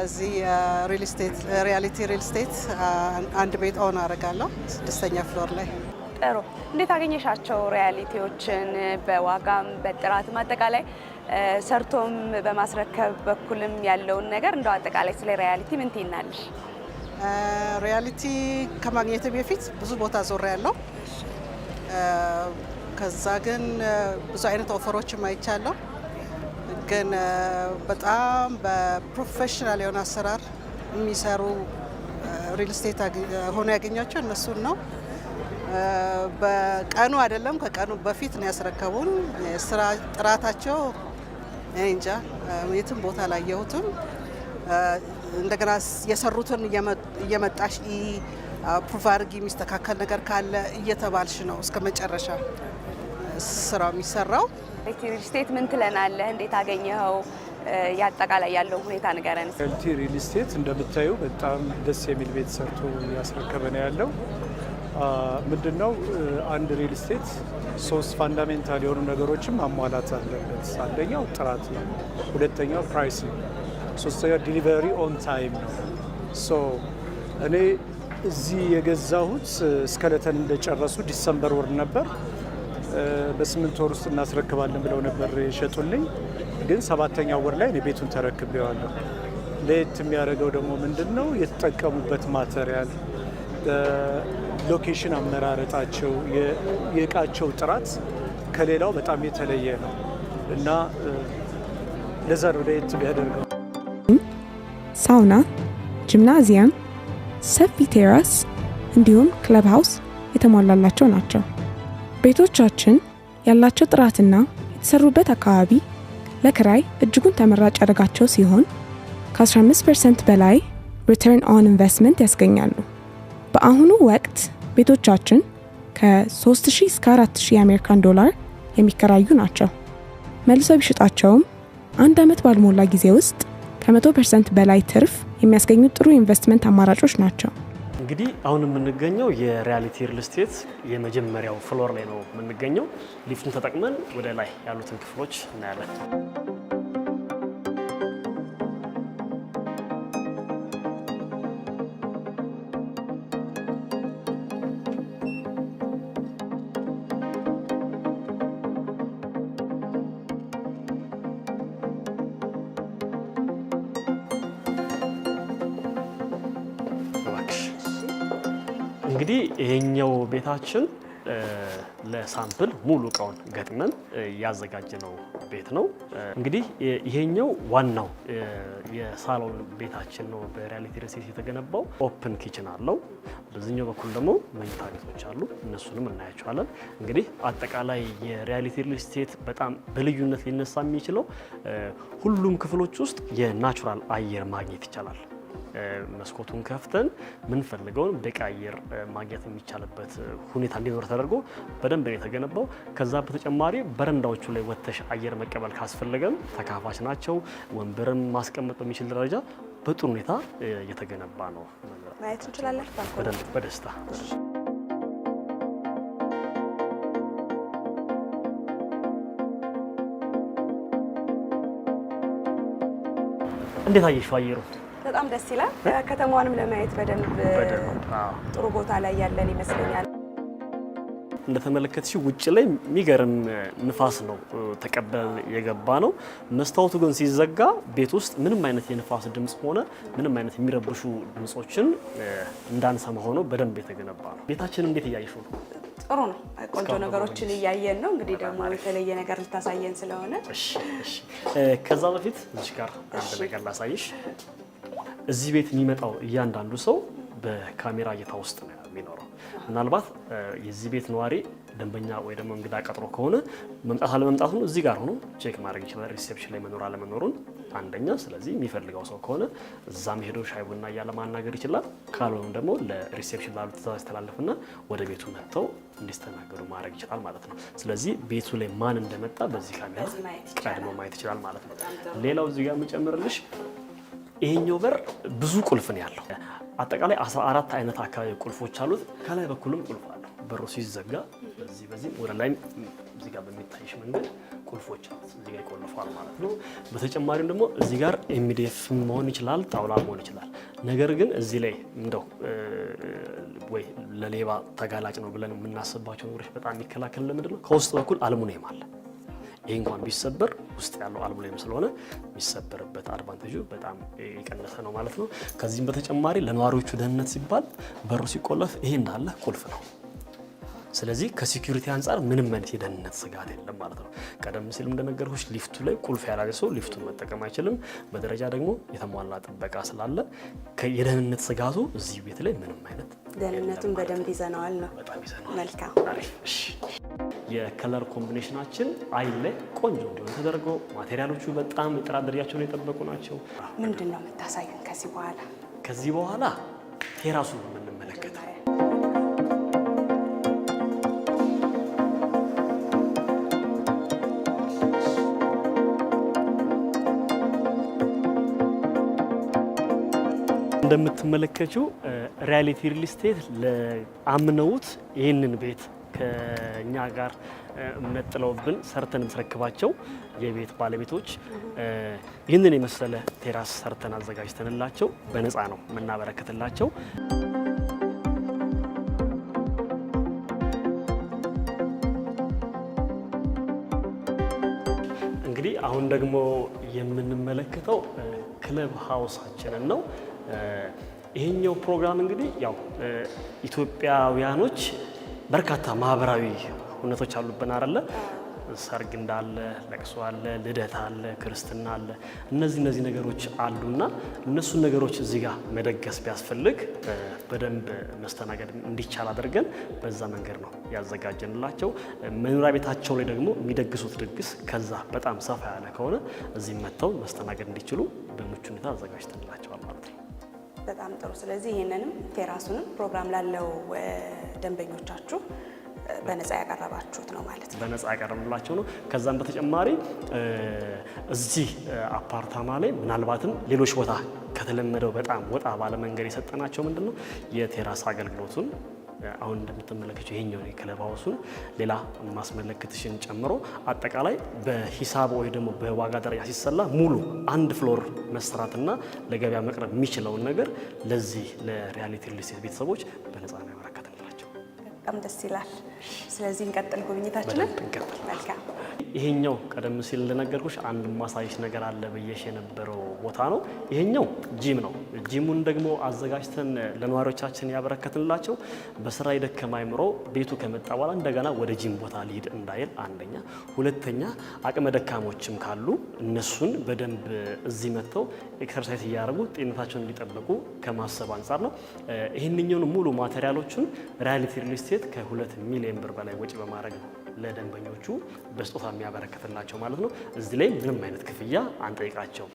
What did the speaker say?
እዚህ ሪያሊቲ ሪል ስቴት አንድ ቤት ኦን አደርጋለሁ 6ኛ ፍሎር ላይ። ጥሩ። እንዴት አገኘሻቸው ሪያሊቲዎችን? በዋጋም በጥራትም አጠቃላይ ሰርቶም በማስረከብ በኩልም ያለውን ነገር እንደው አጠቃላይ ስለ ሪያሊቲ ምን ትይናለሽ? ሪያሊቲ ከማግኘት በፊት ብዙ ቦታ ዞር ያለው ከዛ ግን ብዙ አይነት ኦፈሮችም አይቻለሁ። ግን በጣም በፕሮፌሽናል የሆነ አሰራር የሚሰሩ ሪል ስቴት ሆኖ ያገኛቸው እነሱን ነው። በቀኑ አይደለም ከቀኑ በፊት ነው ያስረከቡን። ስራ ጥራታቸው እንጃ የትም ቦታ ላይ ያየሁትም። እንደገና የሰሩትን እየመጣሽ ፕሩቭ አድርጊ የሚስተካከል ነገር ካለ እየተባልሽ ነው እስከ መጨረሻ ስራው የሚሰራው። ሪል ስቴት ምን ትለናለህ? እንዴት አገኘኸው? ያጠቃላይ ያለው ሁኔታ ንገረን። ሪል ስቴት እንደምታዩ በጣም ደስ የሚል ቤት ሰርቶ ያስረከበ ነው ያለው። ምንድነው አንድ ሪል ስቴት 3 ፋንዳሜንታል የሆኑ ነገሮችን ማሟላት አለበት። አንደኛው ጥራት ነው፣ ሁለተኛው ፕራይስ ነው፣ ሶስተኛው ዲሊቨሪ ኦን ታይም ነው። እኔ እዚህ የገዛሁት እስከለተን እንደጨረሱ ዲሰምበር ወር ነበር። በ8 ወር ውስጥ እናስረክባለን ብለው ነበር የሸጡልኝ። ግን 7ኛው ወር ላይ እኔ ቤቱን ተረክቤዋለሁ። ለየት የሚያደርገው ደግሞ ምንድነው የተጠቀሙበት ማቴሪያል፣ ሎኬሽን አመራረጣቸው፣ የእቃቸው ጥራት ከሌላው በጣም የተለየ ነው እና ለዛ ነው ለየት የሚያደርገው። ሳውና፣ ጂምናዚየም፣ ሰፊ ቴራስ እንዲሁም ክለብ ሃውስ የተሟላላቸው ናቸው። ቤቶቻችን ያላቸው ጥራትና የተሰሩበት አካባቢ ለክራይ እጅጉን ተመራጭ ያደርጋቸው ሲሆን ከ15% በላይ ሪተርን ኦን ኢንቨስትመንት ያስገኛሉ። በአሁኑ ወቅት ቤቶቻችን ከ3000 እስከ 4000 የአሜሪካን ዶላር የሚከራዩ ናቸው። መልሰው ቢሸጣቸውም 1 ዓመት ባልሞላ ጊዜ ውስጥ ከ100% በላይ ትርፍ የሚያስገኙ ጥሩ ኢንቨስትመንት አማራጮች ናቸው። እንግዲህ አሁን የምንገኘው የሪያሊቲ ሪል ስቴት የመጀመሪያው ፍሎር ላይ ነው የምንገኘው። ሊፍቱን ተጠቅመን ወደ ላይ ያሉትን ክፍሎች እናያለን። እንግዲህ ይሄኛው ቤታችን ለሳምፕል ሙሉ እቃውን ገጥመን ያዘጋጀነው ቤት ነው። እንግዲህ ይሄኛው ዋናው የሳሎን ቤታችን ነው። በሪያሊቲ ሪል ስቴት የተገነባው ኦፕን ኪችን አለው። በዚህኛው በኩል ደግሞ መኝታ ቤቶች አሉ። እነሱንም እናያቸዋለን። እንግዲህ አጠቃላይ የሪያሊቲ ሪል ስቴት በጣም በልዩነት ሊነሳ የሚችለው ሁሉም ክፍሎች ውስጥ የናቹራል አየር ማግኘት ይቻላል። መስኮቱን ከፍተን ምንፈልገውን በቂ አየር ማግኘት የሚቻልበት ሁኔታ እንዲኖር ተደርጎ በደንብ ነው የተገነባው። ከዛ በተጨማሪ በረንዳዎቹ ላይ ወጥተሽ አየር መቀበል ካስፈለገም ተካፋች ናቸው። ወንበርም ማስቀመጥ በሚችል ደረጃ በጥሩ ሁኔታ የተገነባ ነው። ማየት እንችላለን። በደንብ በደስታ እንዴት አየሽው አየሩ? በጣም ደስ ይላል። ከተማዋንም ለማየት በደንብ ጥሩ ቦታ ላይ ያለን ይመስለኛል። እንደተመለከትሽ ውጭ ላይ የሚገርም ንፋስ ነው ተቀበል የገባ ነው። መስታወቱ ግን ሲዘጋ ቤት ውስጥ ምንም አይነት የንፋስ ድምጽ ሆነ ምንም አይነት የሚረብሹ ድምጾችን እንዳንሰማ ሆኖ በደንብ የተገነባ ነው። ቤታችን እንዴት እያየሽው ነው? ጥሩ ነው። ቆንጆ ነገሮችን እያየን ነው። እንግዲህ ደግሞ የተለየ ነገር ልታሳየን ስለሆነ እሺ። ከዛ በፊት እዚህ ጋር አንድ ነገር ላሳይሽ። እዚህ ቤት የሚመጣው እያንዳንዱ ሰው በካሜራ እይታ ውስጥ ነው የሚኖረው። ምናልባት የዚህ ቤት ነዋሪ ደንበኛ ወይ ደግሞ እንግዳ ቀጥሮ ከሆነ መምጣት አለመምጣቱን እዚህ ጋር ሆኖ ቼክ ማድረግ ይችላል። ሪሴፕሽን ላይ መኖር አለመኖሩን አንደኛ። ስለዚህ የሚፈልገው ሰው ከሆነ እዛም ሄዶ ሻይ ቡና እያለ ማናገር ይችላል። ካልሆነም ደግሞ ለሪሴፕሽን ላሉ ትዕዛዝ ተላለፍና ወደ ቤቱ መጥተው እንዲስተናገዱ ማድረግ ይችላል ማለት ነው። ስለዚህ ቤቱ ላይ ማን እንደመጣ በዚህ ካሜራ ቀድሞ ማየት ይችላል ማለት ነው። ሌላው እዚህ ጋር የምጨምርልሽ ይሄኛው በር ብዙ ቁልፍ ነው ያለው። አጠቃላይ 14 አይነት አካባቢ ቁልፎች አሉት። ከላይ በኩልም ቁልፍ አለው። በሩ ሲዘጋ በዚህ ወደ ላይ እዚህ ጋር በሚታይሽ መንገድ ቁልፎች እዚህ ጋር ይቆልፋል ማለት ነው። በተጨማሪም ደግሞ እዚህ ጋር ኤምዲኤፍ መሆን ይችላል፣ ጣውላ መሆን ይችላል። ነገር ግን እዚህ ላይ እንደው ወይ ለሌባ ተጋላጭ ነው ብለን የምናስባቸው ነገሮች በጣም የሚከላከል ለምንድን ነው? ከውስጥ በኩል አልሙኒየም አለ። ይህ እንኳን ቢሰበር ውስጥ ያለው አልሙኒየም ስለሆነ የሚሰበርበት አድቫንቴጁ በጣም የቀነሰ ነው ማለት ነው። ከዚህም በተጨማሪ ለነዋሪዎቹ ደህንነት ሲባል በሩ ሲቆለፍ ይሄ እንዳለ ቁልፍ ነው። ስለዚህ ከሴኩሪቲ አንጻር ምንም አይነት የደህንነት ስጋት የለም ማለት ነው። ቀደም ሲል እንደነገርኩሽ ሊፍቱ ላይ ቁልፍ ያላለ ሰው ሊፍቱን መጠቀም አይችልም። በደረጃ ደግሞ የተሟላ ጥበቃ ስላለ የደህንነት ስጋቱ እዚህ ቤት ላይ ምንም አይነት ደህንነቱን በደንብ ይዘነዋል ነው። በጣም ይዘነዋል። መልካም። እሺ የከለር ኮምቢኔሽናችን አይን ላይ ቆንጆ እንዲሆን ተደርጎ ማቴሪያሎቹ በጣም የጥራት ደረጃቸውን የጠበቁ ናቸው። ምንድን ነው የምታሳዩን ከዚህ በኋላ? ከዚህ በኋላ ቴራሱን ነው የምንመለከተው። እንደምትመለከችው ሪያሊቲ ሪል ስቴት አምነውት ይህንን ቤት ከኛ ጋር መጥለውብን ሰርተን ተረክባቸው የቤት ባለቤቶች ይህንን የመሰለ ቴራስ ሰርተን አዘጋጅተንላቸው በነፃ ነው የምናበረከትላቸው። እንግዲህ አሁን ደግሞ የምንመለከተው ክለብ ሃውሳችንን ነው። ይሄኛው ፕሮግራም እንግዲህ ያው ኢትዮጵያውያኖች በርካታ ማህበራዊ ሁነቶች አሉብን አይደለ? ሰርግ እንዳለ፣ ለቅሶ አለ፣ ልደት አለ፣ ክርስትና አለ። እነዚህ ነገሮች አሉና እነሱን ነገሮች እዚህ ጋር መደገስ ቢያስፈልግ በደንብ መስተናገድ እንዲቻል አድርገን በዛ መንገድ ነው ያዘጋጀንላቸው። መኖሪያ ቤታቸው ላይ ደግሞ የሚደግሱት ድግስ ከዛ በጣም ሰፋ ያለ ከሆነ እዚህ መጥተው መስተናገድ እንዲችሉ በምቹ ሁኔታ አዘጋጅተንላቸዋል ማለት ነው። በጣም ጥሩ። ስለዚህ ይህንንም ቴራሱንም ፕሮግራም ላለው ደንበኞቻችሁ በነፃ ያቀረባችሁት ነው ማለት ነው። በነፃ ያቀረብላቸው ነው። ከዛም በተጨማሪ እዚህ አፓርታማ ላይ ምናልባትም ሌሎች ቦታ ከተለመደው በጣም ወጣ ባለ መንገድ የሰጠናቸው ምንድነው የቴራስ አገልግሎቱን አሁን እንደምትመለከቱት ይሄኛው የክለብ ሃውሱን ሌላ ማስመለከትሽን ጨምሮ አጠቃላይ በሂሳብ ወይ ደግሞ በዋጋ ደረጃ ሲሰላ ሙሉ አንድ ፍሎር መስራትና ለገበያ መቅረብ የሚችለውን ነገር ለዚህ ለሪያሊቲ ሪል ስቴት ቤተሰቦች በነፃ ነው ያበረከትንላቸው። በጣም ደስ ይላል። ስለዚህ እንቀጥል ጉብኝታችንን። መልካም። ይሄኛው ቀደም ሲል እንደነገርኩሽ አንድ ማሳይሽ ነገር አለ ብዬሽ የነበረው ቦታ ነው። ይሄኛው ጂም ነው። ጂሙን ደግሞ አዘጋጅተን ለነዋሪዎቻችን ያበረከትንላቸው በስራ የደከመ አይምሮ ቤቱ ከመጣ በኋላ እንደገና ወደ ጂም ቦታ ሊሄድ እንዳይል አንደኛ፣ ሁለተኛ አቅመ ደካሞችም ካሉ እነሱን በደንብ እዚህ መጥተው ኤክሰርሳይዝ እያደረጉ ጤንነታቸውን እንዲጠብቁ ከማሰብ አንጻር ነው። ይህንኛውን ሙሉ ማቴሪያሎቹን ሪያሊቲ ሪል ስቴት ከ2 ሚሊዮን ብር በላይ ወጪ በማድረግ ነው ለደንበኞቹ በስጦታ የሚያበረክትላቸው ማለት ነው። እዚህ ላይ ምንም አይነት ክፍያ አንጠይቃቸው።